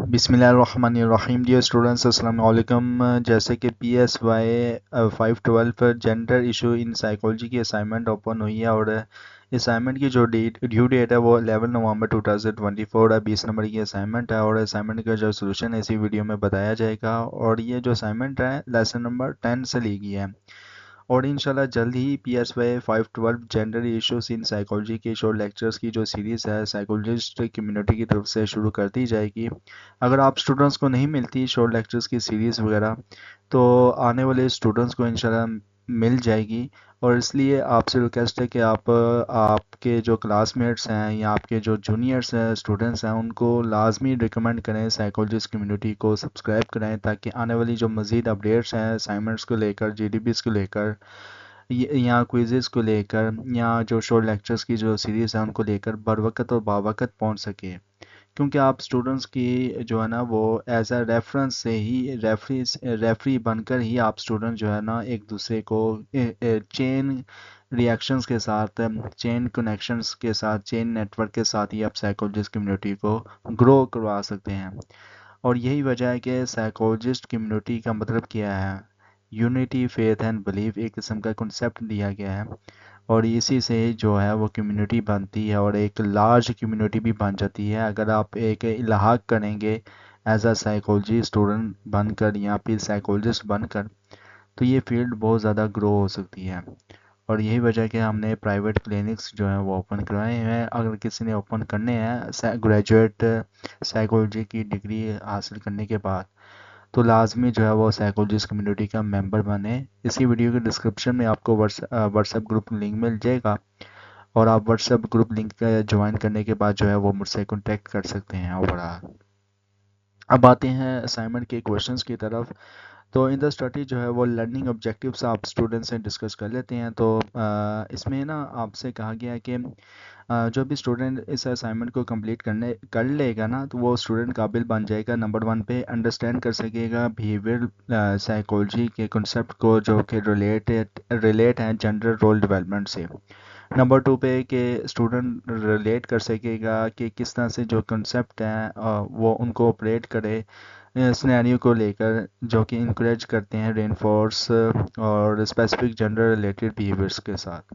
بسم اللہ الرحمن الرحیم ڈیئر اسٹوڈنٹس، السلام علیکم۔ جیسے کہ P S Y 512 gender issue in psychology کی اسائنمنٹ اوپن ہوئی ہے، اور اسائنمنٹ کی جو ڈیو ڈیٹ ہے وہ 11 نومبر 2024 ہے۔ 20 نمبر کی اسائنمنٹ ہے، اور اسائنمنٹ کا جو سولوشن ہے اسی ویڈیو میں بتایا جائے گا۔ اور یہ جو اسائنمنٹ ہے لیسن نمبر 10 سے لی گئی ہے، اور انشاءاللہ جلد ہی P S Y 512 gender issues in psychology کے شورٹ لیکچرز کی جو سیریز ہے سائیکالوجسٹ کمیونٹی کی طرف سے شروع کر دی جائے گی۔ اگر آپ اسٹوڈنٹس کو نہیں ملتی شورٹ لیکچرز کی سیریز وغیرہ، تو آنے والے اسٹوڈنٹس کو انشاءاللہ مل جائے گی، اور اس لیے آپ سے ریکویسٹ ہے کہ آپ کے جو کلاس میٹس ہیں یا آپ کے جو جونیئرس ہیں اسٹوڈنٹس ہیں ان کو لازمی ریکمینڈ کریں، سائیکالوجسٹ کمیونٹی کو سبسکرائب کریں، تاکہ آنے والی جو مزید اپڈیٹس ہیں اسائنمنٹس کو لے کر، جی ڈی بیز کو لے کر، یا کوئزز کو لے کر، یا جو شورٹ لیکچرز کی جو سیریز ہیں ان کو لے کر بروقت اور باوقت پہنچ سکے۔ کیونکہ آپ اسٹوڈنٹس کی جو ہے نا وہ ایز اے ریفرنس سے ہی ریفری بن کر ہی آپ اسٹوڈنٹ جو ہے نا ایک دوسرے کو چین ریئیکشنز کے ساتھ، چین کنیکشنز کے ساتھ، چین نیٹ ورک کے ساتھ ہی آپ سائیکالوجسٹ کمیونٹی کو گرو کروا سکتے ہیں۔ اور یہی وجہ ہے کہ سائیکالوجسٹ کمیونٹی کا مطلب کیا ہے، یونٹی فیتھ اینڈ بلیف ایک قسم کا کنسیپٹ دیا گیا ہے، اور اسی سے جو ہے وہ کمیونٹی بنتی ہے، اور ایک لارج کمیونٹی بھی بن جاتی ہے اگر آپ ایک الحاق کریں گے ایز اے سائیکالوجی اسٹوڈنٹ بن کر یا پھر سائیکالوجسٹ بن کر، تو یہ فیلڈ بہت زیادہ گرو ہو سکتی ہے۔ اور یہی وجہ کہ ہم نے پرائیویٹ کلینکس جو ہیں وہ اوپن کروائے ہیں۔ اگر کسی نے اوپن کرنے ہیں گریجویٹ سائیکالوجی کی ڈگری حاصل کرنے کے بعد، تو لازمی جو ہے وہ سائیکالوجسٹ کمیونٹی کا ممبر بنے۔ اسی ویڈیو کے ڈسکرپشن میں آپ کو واٹس ایپ گروپ لنک مل جائے گا، اور آپ what's app group link join کرنے کے بعد جو ہے وہ مجھ سے کانٹیکٹ کر سکتے ہیں۔ اور اب آتے ہیں اسائنمنٹ کے کویشچنس کی طرف۔ تو ان دا اسٹڈی جو ہے وہ لرننگ آبجیکٹیوس آپ اسٹوڈنٹ سے ڈسکس کر لیتے ہیں۔ تو اس میں نا آپ سے کہا گیا ہے کہ جو بھی اسٹوڈنٹ اس اسائنمنٹ کو کمپلیٹ کر لے گا نا، تو وہ اسٹوڈنٹ قابل بن جائے گا نمبر 1 پہ انڈرسٹینڈ کر سکے گا بیہیویئر سائیکالوجی کے کنسیپٹ کو جو کہ ریلیٹ ہیں جنڈر رول ڈیولپمنٹ سے۔ نمبر 2 پہ کہ اسٹوڈنٹ ریلیٹ کر سکے گا کہ کس طرح سے جو کنسیپٹ ہیں وہ ان کو آپریٹ کرے سنیریو کو لے کر، جو کہ انکریج کرتے ہیں رینفورس اور اسپیسیفک جنڈر ریلیٹڈ بیہیویئرس کے ساتھ۔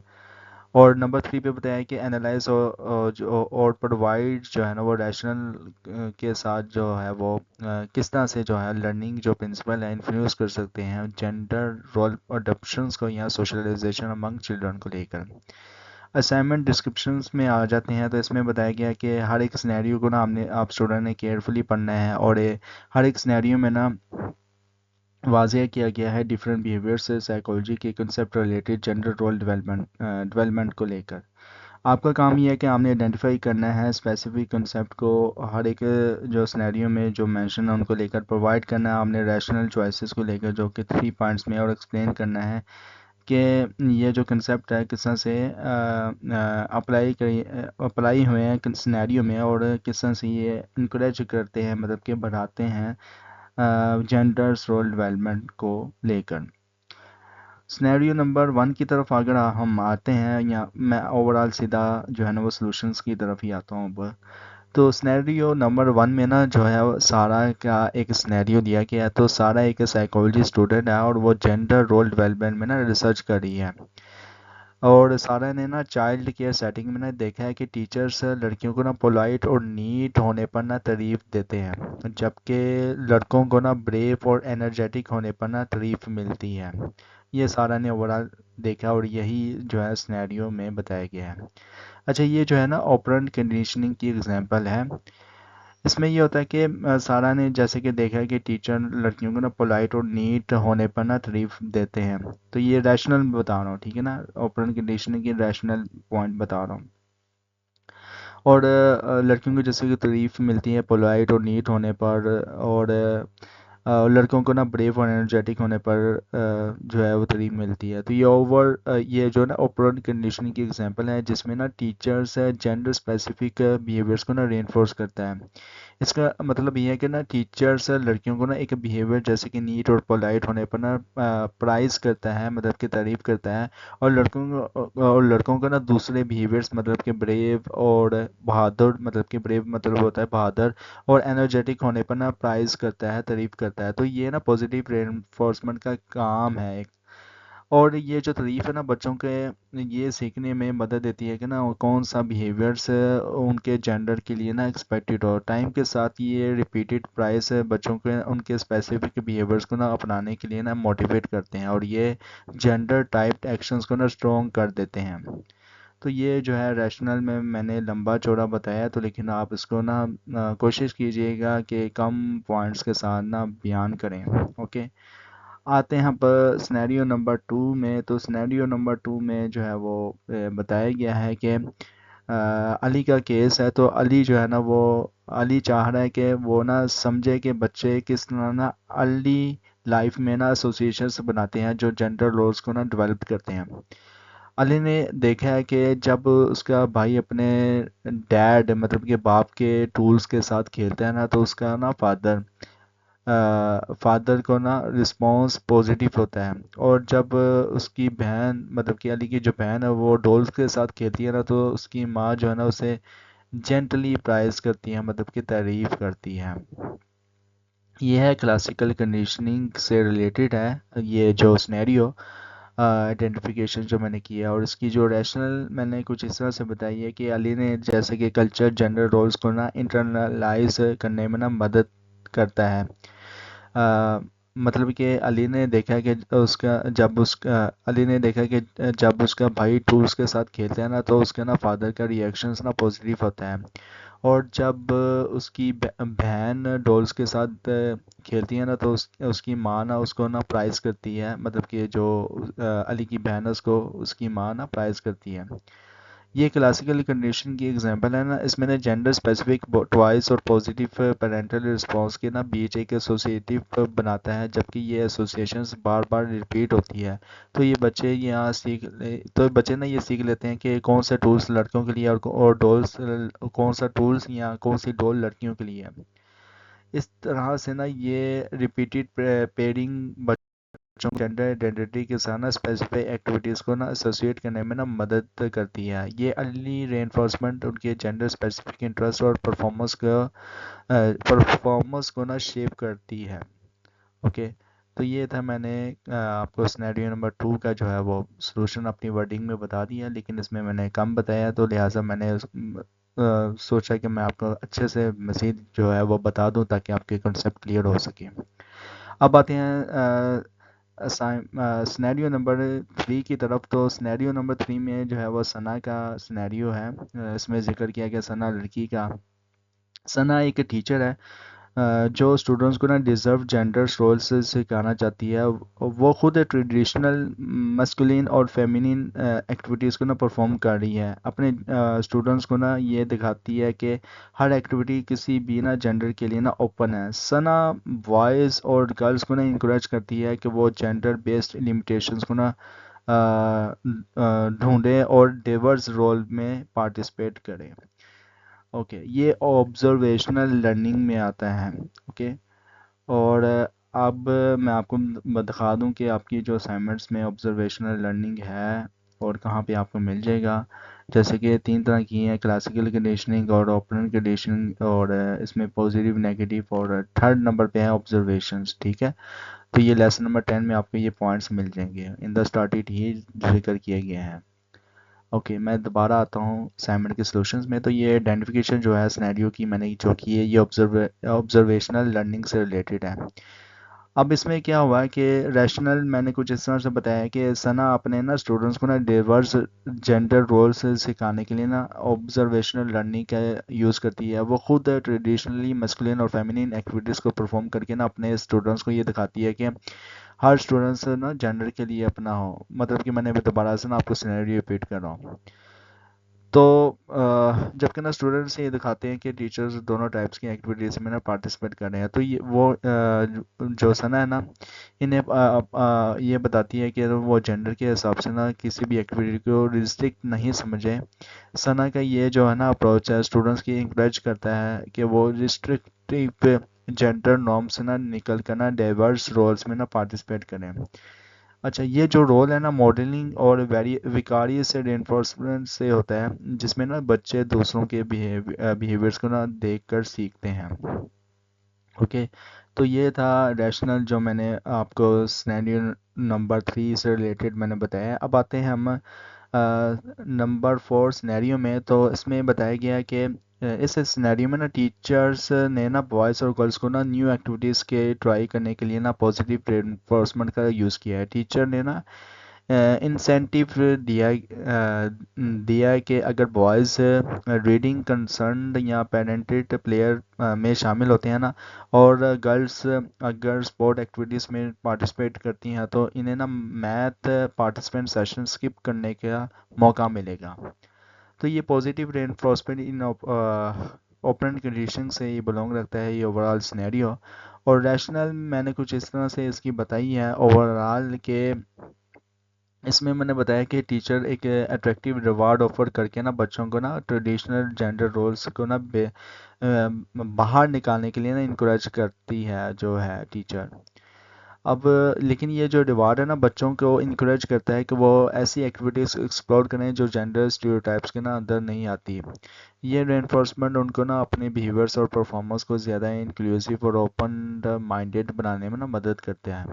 اور نمبر 3 پہ بتایا کہ انالائز اور پرووائڈ جو ہے نا وہ ریشنل کے ساتھ جو ہے وہ کس طرح سے جو ہے لرننگ جو پرنسپل ہے انفلوئنس کر سکتے ہیں جینڈر رول اڈاپشنس کو یا سوشلائزیشن امنگ چلڈرن کو لے کر۔ اسائنمنٹ ڈسکرپشنز میں آ جاتے ہیں، تو اس میں بتایا گیا کہ ہر ایک سنیریو کو نا آپ اسٹوڈنٹ نے کیئرفلی پڑھنا ہے، اور ہر ایک سنیریو میں نا واضح کیا گیا ہے ڈیفرنٹ بیہیویئر سے سائیکالوجی کے concept related gender role development کو لے کر۔ آپ کا کام یہ ہے کہ آپ نے آئیڈینٹیفائی کرنا ہے اسپیسیفک کنسیپٹ کو ہر ایک جو سنیریو میں جو مینشن ہے ان کو لے کر پرووائڈ کرنا ہے آپ نے ریشنل چوائسیز کو لے کر، جو کہ 3 پوائنٹس میں، اور ایکسپلین کرنا ہے کہ یہ جو کنسیپٹ ہے کس طرح سے اپلائی ہوئے ہیں سنیریو میں، اور کس طرح سے یہ انکریج کرتے ہیں، مطلب کہ بڑھاتے ہیں جینڈرس رول ڈیولپمنٹ کو لے کر۔ سنیریو نمبر 1 کی طرف اگر ہم آتے ہیں، یا میں اوورال سیدھا جو ہے نا وہ سلوشنس کی طرف ہی آتا ہوں اب۔ تو سنیریو نمبر 1 میں نا جو ہے سارا کا ایک سنیریو دیا گیا ہے۔ تو سارا ایک سائیکالوجی اسٹوڈنٹ ہے، اور وہ جینڈر رول ڈیولپمنٹ میں نا ریسرچ کر رہی ہے، اور سارا نے نا چائلڈ کیئر سیٹنگ میں نا دیکھا ہے کہ ٹیچرز لڑکیوں کو نا پولائٹ اور نیٹ ہونے پر نا تعریف دیتے ہیں، جبکہ لڑکوں کو نا بریو اور انرجیٹک ہونے پر نا تعریف ملتی ہے۔ یہ سارا نے اوورال دیکھا، اور یہی جو ہے سنیریو میں بتایا گیا ہے۔ اچھا، یہ جو ہے نا آپرنٹ کنڈیشننگ کی ایگزامپل ہے۔ اس میں یہ ہوتا ہے کہ سارا نے جیسے کہ دیکھا ہے کہ ٹیچر لڑکیوں کو نا پولائٹ اور نیٹ ہونے پر نا تعریف دیتے ہیں، تو یہ ریشنل بتا رہا ہوں، ٹھیک ہے نا، آپرنٹ کنڈیشننگ کی ریشنل پوائنٹ بتا رہا ہوں۔ اور لڑکیوں کو جیسے کہ تعریف ملتی ہے پولائٹ اور نیٹ ہونے پر، اور لڑکوں کو نا بریو اور انرجیٹک ہونے پر جو ہے وہ تعریف ملتی ہے۔ تو یہ جو ہے نا اوپرنٹ کنڈیشننگ کی ایگزامپل ہے، جس میں نا ٹیچرز جینڈر اسپیسیفک بیہیویئرس کو نا رینفورس کرتا ہے۔ اس کا مطلب یہ ہے کہ نا ٹیچرس لڑکیوں کو نا ایک بیہیویئر جیسے کہ نیٹ اور پولائٹ ہونے پر نا پرائز کرتا ہے، مطلب کہ تعریف کرتا ہے، اور لڑکوں کو نا دوسرے بیہیویئرس مطلب کہ بریو اور بہادر، مطلب کہ بریو مطلب ہوتا ہے بہادر اور انرجیٹک ہونے پر نا پرائز کرتا ہے، تعریف کرتا ہے۔ تو یہ نا پازیٹیو رینفورسمنٹ کا کام ہے ایک۔ اور یہ جو تعریف ہے نا بچوں کے یہ سیکھنے میں مدد دیتی ہے کہ نا کون سا بیہیویئرس ان کے جینڈر کے لیے نا ایکسپیکٹڈ ہو۔ ٹائم کے ساتھ یہ ریپیٹڈ پرائز بچوں کے ان کے اسپیسیفک بیہیویئرس کو نا اپنانے کے لیے نا موٹیویٹ کرتے ہیں، اور یہ جینڈر ٹائپڈ ایکشنز کو نا اسٹرونگ کر دیتے ہیں۔ تو یہ جو ہے ریشنل میں نے لمبا چوڑا بتایا، تو لیکن آپ اس کو نا کوشش کیجئے گا کہ کم پوائنٹس کے ساتھ نا بیان کریں۔ اوکے، آتے ہیں اب سنیریو نمبر 2 میں۔ تو سنیریو نمبر 2 میں جو ہے وہ بتایا گیا ہے کہ علی کا کیس ہے۔ تو علی جو ہے نا وہ علی چاہ رہا ہے کہ وہ نا سمجھے کہ بچے کس طرح نا ارلی لائف میں نا ایسوسیشنس بناتے ہیں جو جینڈر رولز کو نا ڈیولپ کرتے ہیں۔ علی نے دیکھا ہے کہ جب اس کا بھائی اپنے ڈیڈ مطلب کہ باپ کے ٹولز کے ساتھ کھیلتا ہے نا تو اس کا نا فادر کو نا رسپانس پوزیٹیو ہوتا ہے، اور جب اس کی بہن مطلب کہ علی کی جو بہن ہے وہ ڈولز کے ساتھ کھیلتی ہے نا تو اس کی ماں جو ہے نا اسے جینٹلی پرائز کرتی ہے، مطلب کہ تعریف کرتی ہے۔ یہ ہے کلاسیکل کنڈیشننگ سے ریلیٹڈ ہے یہ جو سنیریو آئیڈینٹیفیکیشن جو میں نے کیا، اور اس کی جو ریشنل میں نے کچھ اس طرح سے بتائی ہے کہ علی نے جیسے کہ کلچر جینڈر رولز کو نا انٹرنلائز کرنے میں نا مدد کرتا ہے۔ مطلب کہ علی نے دیکھا کہ علی نے دیکھا کہ جب اس کا بھائی ٹولز کے ساتھ کھیلتا ہے نا تو اس کے نا فادر کا ریئیکشنز نا پازیٹیو ہوتا ہے، اور جب اس کی بہن ڈولز کے ساتھ کھیلتی ہے نا تو اس کی ماں نا اس کو نا پرائز کرتی ہے، مطلب کہ جو علی کی بہن ہے اس کی ماں نا پرائز کرتی ہے۔ یہ کلاسیکل کنڈیشن کی ایگزامپل ہے نا، اس میں نے جینڈر اسپیسیفک ٹوائس اور پوزیٹیو پیرنٹل رسپانس کے نا بیچ ایک ایسوسیٹیو بناتا ہے، جبکہ یہ ایسوسیشنز بار بار ریپیٹ ہوتی ہے۔ تو یہ بچے نا یہ سیکھ لیتے ہیں کہ کون سے ٹولز لڑکوں کے لیے اور ڈولز کون سا ٹولز یا کون سی ڈول لڑکیوں کے لیے ہے۔ اس طرح سے نا یہ ریپیٹڈ پیئرنگ بچوں جینڈر آئیڈینٹی کے ساتھ نا اسپیسیفک ایکٹیویٹیز کو نا ایسوسیٹ کرنے میں نا مدد کرتی ہے۔ یہ ارلی ری انفورسمنٹ ان کے جینڈر اسپیسیفک انٹرسٹ اور پرفارمنس کو نا شیپ کرتی ہے۔ اوکے، تو یہ تھا، میں نے آپ کو سنیریو نمبر 2 کا جو ہے وہ سلوشن اپنی ورڈنگ میں بتا دیا، لیکن اس میں نے کم بتایا، تو لہٰذا میں نے سوچا کہ میں آپ کو اچھے سے مزید جو ہے وہ بتا دوں تاکہ آپ کے کنسیپٹ کلیئر ہو سکے۔ اب آتے ہیں سنیریو نمبر 3 کی طرف۔ تو سنیریو نمبر 3 میں جو ہے وہ ثنا کا سنیریو ہے۔ اس میں ذکر کیا گیا ثنا لڑکی کا۔ ثنا ایک ٹیچر ہے جو اسٹوڈنٹس کو نا ڈیزرو جینڈر رول سے سکھانا چاہتی ہے۔ وہ خود ٹریڈیشنل مسکولین اور فیمینین ایکٹیویٹیز کو نا پرفارم کر رہی ہے، اپنے اسٹوڈنٹس کو نا یہ دکھاتی ہے کہ ہر ایکٹیویٹی کسی بھی نا جینڈر کے لیے نا اوپن ہے۔ ثنا بوائز اور گرلس کو نا انکریج کرتی ہے کہ وہ جینڈر بیسڈ لمیٹیشنز کو نا ڈھونڈیں اور ڈیورس رول میں پارٹیسپیٹ کریں۔ اوکے، یہ آبزرویشنل لرننگ میں آتا ہے۔ اوکے، اور اب میں آپ کو دکھا دوں کہ آپ کی جو اسائنمنٹس میں آبزرویشنل لرننگ ہے اور کہاں پہ آپ کو مل جائے گا۔ جیسے کہ 3 طرح کی ہیں، کلاسیکل کنڈیشننگ اور اوپرنٹ کنڈیشننگ، اور اس میں پازیٹیو نیگیٹو، اور 3rd نمبر پہ ہے آبزرویشنز۔ ٹھیک ہے، تو یہ لیسن نمبر 10 میں آپ کو یہ پوائنٹس مل جائیں گے، ان دا اسٹارٹڈ ہی ذکر کیے گئے ہیں۔ اوکے، میں دوبارہ آتا ہوں اسائنمنٹ کے سلوشنز میں۔ تو یہ آئیڈینٹیفیکیشن جو ہے سنیریو کی میں نے جو کی ہے یہ آبزرویشنل لرننگ سے ریلیٹڈ ہے۔ اب اس میں کیا ہوا ہے کہ ریشنل میں نے کچھ اس طرح سے بتایا کہ ثنا اپنے نا اسٹوڈنٹس کو نا ڈیورس جینڈر رولز سکھانے کے لیے نا آبزرویشنل لرننگ کا یوز کرتی ہے۔ وہ خود ٹریڈیشنلی مسکولین اور فیمینین ایکٹیویٹیز کو پرفارم کر کے نا اپنے اسٹوڈنٹس کو یہ دکھاتی ہے کہ ہر اسٹوڈنٹس نا جینڈر کے لیے اپنا ہو۔ مطلب کہ میں نے دوبارہ سے نا آپ کو سینیریو ریپیٹ کر رہا ہوں۔ تو جبکہ نا اسٹوڈنٹس یہ دکھاتے ہیں کہ ٹیچرز دونوں ٹائپس کی ایکٹیویٹیز میں نا پارٹیسپیٹ کر رہے ہیں، تو یہ وہ جو ثنا ہے نا انہیں یہ بتاتی ہے کہ وہ جینڈر کے حساب سے نا کسی بھی ایکٹیویٹی کو ریسٹرکٹ نہیں سمجھے۔ ثنا کا یہ جو ہے نا اپروچ ہے اسٹوڈنٹس کی انکریج کرتا ہے کہ وہ اسٹیریوٹائپ جینڈر نارم سے نہ نکل کر نہ ڈائیورس رولز میں نہ پارٹیسپیٹ کریں. اچھا یہ جو رول ہے نا ماڈلنگ اور ویکاریس سے رینفورسمنٹ سے ہوتا ہے جس میں نا بچے دوسروں کے بیہیویئرس کو نا دیکھ کر سیکھتے ہیں. اوکے تو یہ تھا ریشنل جو میں نے آپ کو سینیریو نمبر 3 سے ریلیٹڈ میں نے بتایا. اب آتے ہیں ہم نمبر 4 سینیریو میں. تو اس میں بتایا گیا کہ اس سینیریو میں نا ٹیچرس نے نا بوائز اور گرلس کو نا نیو ایکٹیویٹیز کے ٹرائی کرنے کے لیے نا پازیٹیو رینفورسمنٹ کا یوز کیا ہے. ٹیچر نے نا انسینٹیو دیا ہے کہ اگر بوائز ریڈنگ کنسرنڈ یا پیرنٹڈ پلیئر میں شامل ہوتے ہیں نا اور گرلس اگر اسپورٹ ایکٹیویٹیز میں پارٹیسپیٹ کرتی ہیں تو انہیں نا میتھ پارٹیسپینٹ سیشن اسکپ کرنے کا موقع ملے گا. تو یہ پازیٹیو رینفورسمنٹ ان اوپن کنڈیشن سے یہ بلونگ رکھتا ہے یہ اوور آل سینیریو. اور ریشنل میں نے کچھ اس طرح سے اس کی بتائی ہے اوور آل کہ اس میں نے بتایا کہ ٹیچر ایک اٹریکٹیو ریوارڈ آفر کر کے نا بچوں کو نا ٹریڈیشنل جینڈر رولز کو نا باہر نکالنے کے لیے نا انکریج کرتی ہے جو ہے ٹیچر. اب لیکن یہ جو ریوارڈ ہے نا بچوں کو انکریج کرتا ہے کہ وہ ایسی ایکٹیویٹیز ایکسپلور کریں جو جینڈر اسٹیریوٹائپس کے نا اندر نہیں آتی. یہ رینفورسمنٹ ان کو نا اپنے بیہیویئرس اور پرفارمنس کو زیادہ انکلوسیو اور اوپن مائنڈیڈ بنانے میں نا مدد کرتے ہیں.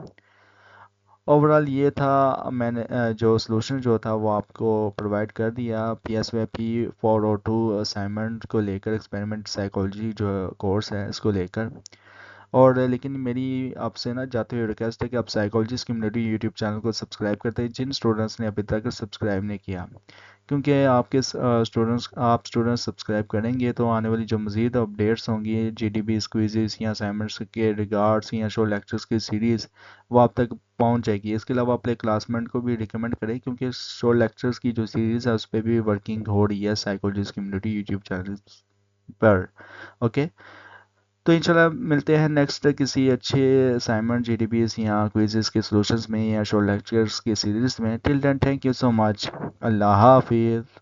اوور آل یہ تھا میں نے جو سلوشن جو تھا وہ آپ کو پرووائڈ کر دیا پی ایس وائی پی 402 اسائنمنٹ کو لے کر ایکسپیریمنٹ سائیکالوجی جو کورس ہے اس کو لے کر. اور لیکن میری آپ سے نا جاتے ہوئے ریکویسٹ ہے کہ آپ سائیکالوجسٹ کمیونٹی یوٹیوب چینل کو سبسکرائب کرتے ہیں جن اسٹوڈنٹس نے ابھی تک سبسکرائب نہیں کیا. کیونکہ آپ کے اسٹوڈنٹس سبسکرائب کریں گے تو آنے والی جو مزید اپڈیٹس ہوں گی جی ڈی بی کوئزز یا اسائنمنٹس کے ریگارڈس یا شو لیکچرز کی سیریز وہ آپ تک پہنچ جائے گی. اس کے علاوہ اپنے کلاس میٹ کو بھی ریکمینڈ کریں کیونکہ شو لیکچرز کی جو سیریز ہے اس پہ بھی ورکنگ ہو رہی ہے سائیکالوجسٹ کمیونٹی یوٹیوب چینل پر. اوکے تو انشاءاللہ ملتے ہیں نیکسٹ کسی اچھے assignment G D B S یا کوئزز کے سلوشنز میں یا شو لیکچرز کی سیریز میں. ٹل دین تھینک یو سو مچ. اللہ حافظ.